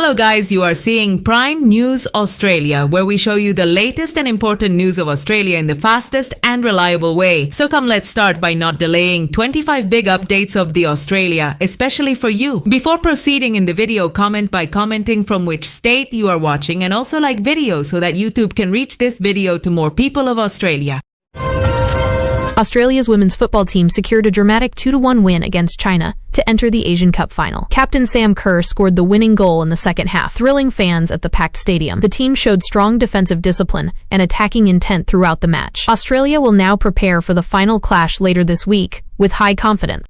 Hello guys, you are seeing Prime News Australia, where we show you the latest and important news of Australia in the fastest and reliable way. So come, let's start by not delaying 25 big updates of the Australia, especially for you. Before proceeding in the video, comment by commenting from which state you are watching, and also like video so that YouTube can reach this video to more people of Australia. Australia's women's football team secured a dramatic 2-1 win against China to enter the Asian Cup final. Captain Sam Kerr scored the winning goal in the second half, thrilling fans at the packed stadium. The team showed strong defensive discipline and attacking intent throughout the match. Australia will now prepare for the final clash later this week with high confidence.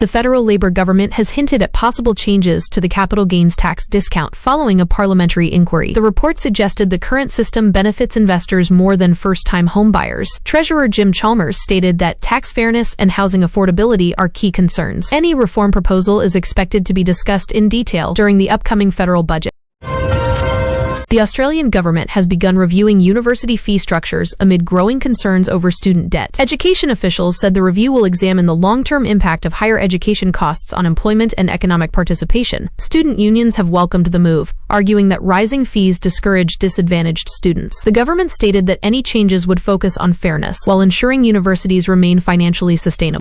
The federal Labor government has hinted at possible changes to the capital gains tax discount following a parliamentary inquiry. The report suggested the current system benefits investors more than first-time homebuyers. Treasurer Jim Chalmers stated that tax fairness and housing affordability are key concerns. Any reform proposal is expected to be discussed in detail during the upcoming federal budget. The Australian government has begun reviewing university fee structures amid growing concerns over student debt. Education officials said the review will examine the long-term impact of higher education costs on employment and economic participation. Student unions have welcomed the move, arguing that rising fees discourage disadvantaged students. The government stated that any changes would focus on fairness while ensuring universities remain financially sustainable.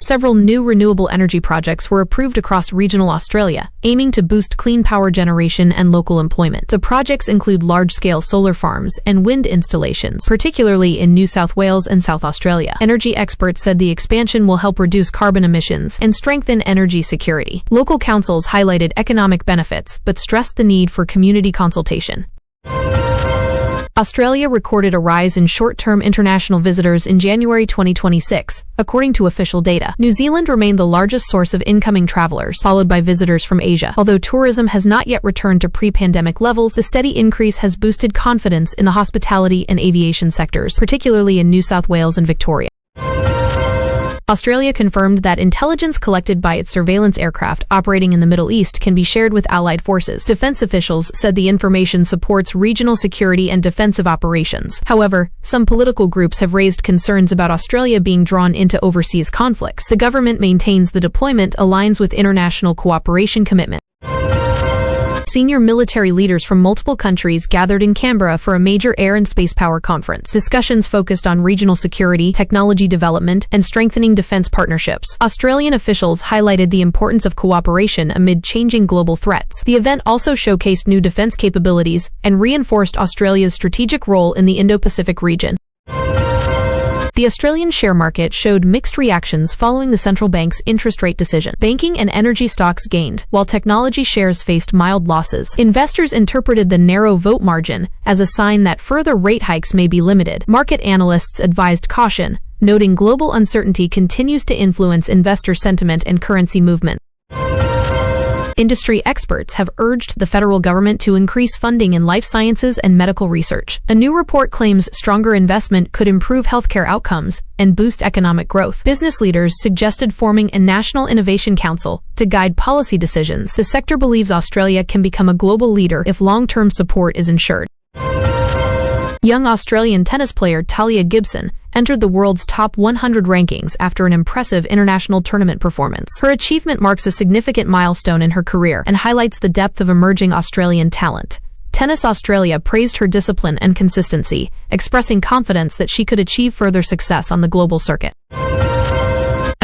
Several new renewable energy projects were approved across regional Australia, aiming to boost clean power generation and local employment. The projects include large-scale solar farms and wind installations, particularly in New South Wales and South Australia. Energy experts said the expansion will help reduce carbon emissions and strengthen energy security. Local councils highlighted economic benefits, but stressed the need for community consultation. Australia recorded a rise in short-term international visitors in January 2026, according to official data. New Zealand remained the largest source of incoming travelers, followed by visitors from Asia. Although tourism has not yet returned to pre-pandemic levels, the steady increase has boosted confidence in the hospitality and aviation sectors, particularly in New South Wales and Victoria. Australia confirmed that intelligence collected by its surveillance aircraft operating in the Middle East can be shared with allied forces. Defense officials said the information supports regional security and defensive operations. However, some political groups have raised concerns about Australia being drawn into overseas conflicts. The government maintains the deployment aligns with international cooperation commitments. Senior military leaders from multiple countries gathered in Canberra for a major air and space power conference. Discussions focused on regional security, technology development, and strengthening defense partnerships. Australian officials highlighted the importance of cooperation amid changing global threats. The event also showcased new defense capabilities and reinforced Australia's strategic role in the Indo-Pacific region. The Australian share market showed mixed reactions following the central bank's interest rate decision. Banking and energy stocks gained, while technology shares faced mild losses. Investors interpreted the narrow vote margin as a sign that further rate hikes may be limited. Market analysts advised caution, noting global uncertainty continues to influence investor sentiment and currency movement. Industry experts have urged the federal government to increase funding in life sciences and medical research. A new report claims stronger investment could improve healthcare outcomes and boost economic growth. Business leaders suggested forming a National Innovation Council to guide policy decisions. The sector believes Australia can become a global leader if long-term support is ensured. Young Australian tennis player Talia Gibson entered the world's top 100 rankings after an impressive international tournament performance. Her achievement marks a significant milestone in her career and highlights the depth of emerging Australian talent. Tennis Australia praised her discipline and consistency, expressing confidence that she could achieve further success on the global circuit.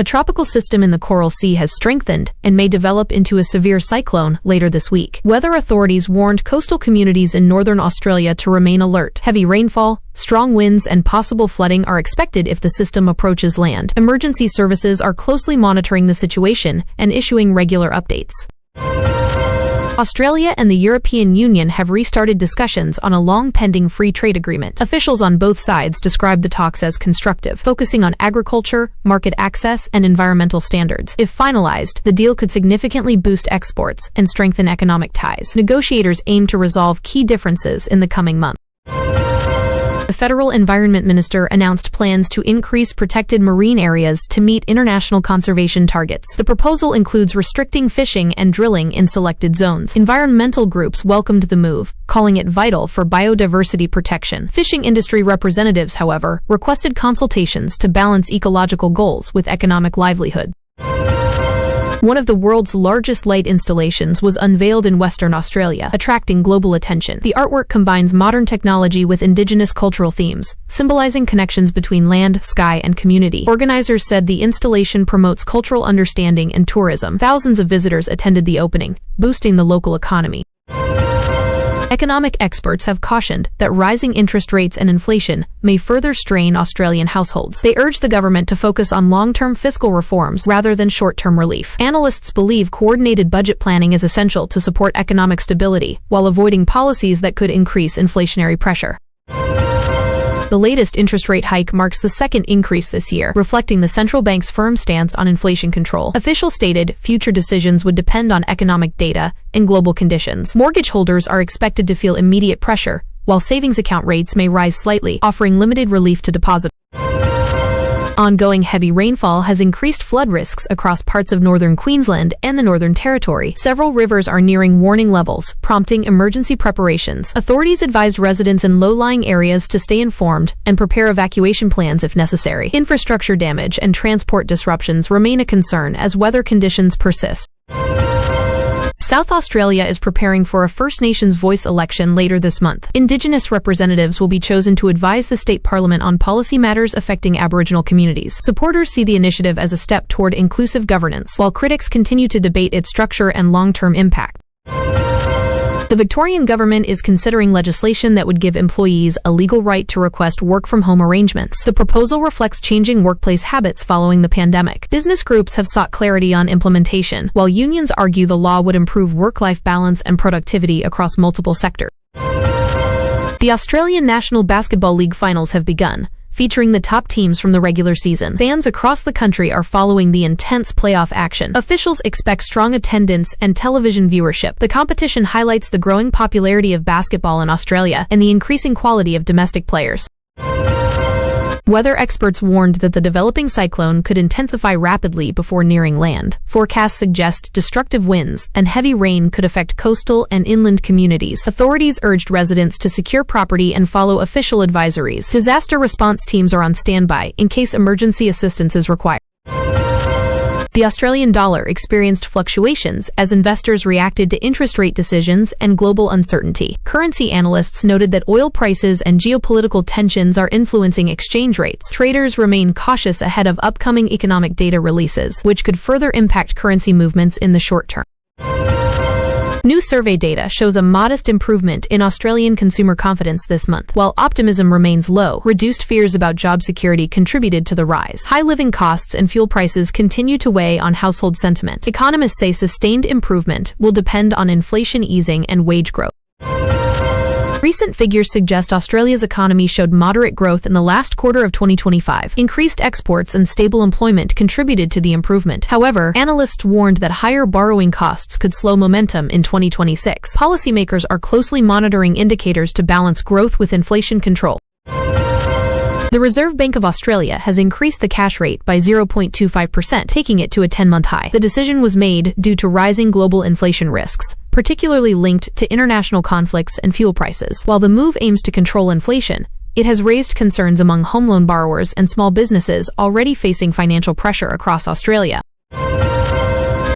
A tropical system in the Coral Sea has strengthened and may develop into a severe cyclone later this week. Weather authorities warned coastal communities in northern Australia to remain alert. Heavy rainfall, strong winds, and possible flooding are expected if the system approaches land. Emergency services are closely monitoring the situation and issuing regular updates. Australia and the European Union have restarted discussions on a long-pending free trade agreement. Officials on both sides described the talks as constructive, focusing on agriculture, market access, and environmental standards. If finalized, the deal could significantly boost exports and strengthen economic ties. Negotiators aim to resolve key differences in the coming months. The federal environment minister announced plans to increase protected marine areas to meet international conservation targets. The proposal includes restricting fishing and drilling in selected zones. Environmental groups welcomed the move, calling it vital for biodiversity protection. Fishing industry representatives, however, requested consultations to balance ecological goals with economic livelihood. One of the world's largest light installations was unveiled in Western Australia, attracting global attention. The artwork combines modern technology with indigenous cultural themes, symbolizing connections between land, sky, and community. Organizers said the installation promotes cultural understanding and tourism. Thousands of visitors attended the opening, boosting the local economy. Economic experts have cautioned that rising interest rates and inflation may further strain Australian households. They urge the government to focus on long-term fiscal reforms rather than short-term relief. Analysts believe coordinated budget planning is essential to support economic stability, while avoiding policies that could increase inflationary pressure. The latest interest rate hike marks the second increase this year, reflecting the central bank's firm stance on inflation control. Officials stated future decisions would depend on economic data and global conditions. Mortgage holders are expected to feel immediate pressure, while savings account rates may rise slightly, offering limited relief to depositors. Ongoing heavy rainfall has increased flood risks across parts of northern Queensland and the Northern Territory. Several rivers are nearing warning levels, prompting emergency preparations. Authorities advised residents in low-lying areas to stay informed and prepare evacuation plans if necessary. Infrastructure damage and transport disruptions remain a concern as weather conditions persist. South Australia is preparing for a First Nations voice election later this month. Indigenous representatives will be chosen to advise the state parliament on policy matters affecting Aboriginal communities. Supporters see the initiative as a step toward inclusive governance, while critics continue to debate its structure and long-term impact. The Victorian government is considering legislation that would give employees a legal right to request work-from-home arrangements. The proposal reflects changing workplace habits following the pandemic. Business groups have sought clarity on implementation, while unions argue the law would improve work-life balance and productivity across multiple sectors. The Australian National Basketball League finals have begun, featuring the top teams from the regular season. Fans across the country are following the intense playoff action. Officials expect strong attendance and television viewership. The competition highlights the growing popularity of basketball in Australia and the increasing quality of domestic players. Weather experts warned that the developing cyclone could intensify rapidly before nearing land. Forecasts suggest destructive winds and heavy rain could affect coastal and inland communities. Authorities urged residents to secure property and follow official advisories. Disaster response teams are on standby in case emergency assistance is required. The Australian dollar experienced fluctuations as investors reacted to interest rate decisions and global uncertainty. Currency analysts noted that oil prices and geopolitical tensions are influencing exchange rates. Traders remain cautious ahead of upcoming economic data releases, which could further impact currency movements in the short term. New survey data shows a modest improvement in Australian consumer confidence this month. While optimism remains low, reduced fears about job security contributed to the rise. High living costs and fuel prices continue to weigh on household sentiment. Economists say sustained improvement will depend on inflation easing and wage growth. Recent figures suggest Australia's economy showed moderate growth in the last quarter of 2025. Increased exports and stable employment contributed to the improvement. However, analysts warned that higher borrowing costs could slow momentum in 2026. Policymakers are closely monitoring indicators to balance growth with inflation control. The Reserve Bank of Australia has increased the cash rate by 0.25%, taking it to a 10-month high. The decision was made due to rising global inflation risks, particularly linked to international conflicts and fuel prices. While the move aims to control inflation, it has raised concerns among home loan borrowers and small businesses already facing financial pressure across Australia.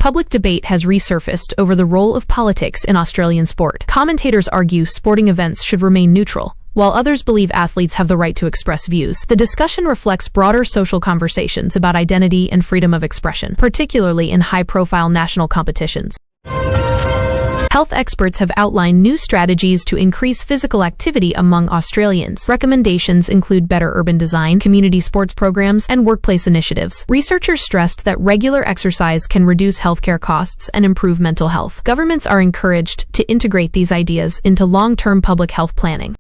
Public debate has resurfaced over the role of politics in Australian sport. Commentators argue sporting events should remain neutral, while others believe athletes have the right to express views. The discussion reflects broader social conversations about identity and freedom of expression, particularly in high-profile national competitions. Health experts have outlined new strategies to increase physical activity among Australians. Recommendations include better urban design, community sports programs, and workplace initiatives. Researchers stressed that regular exercise can reduce healthcare costs and improve mental health. Governments are encouraged to integrate these ideas into long-term public health planning.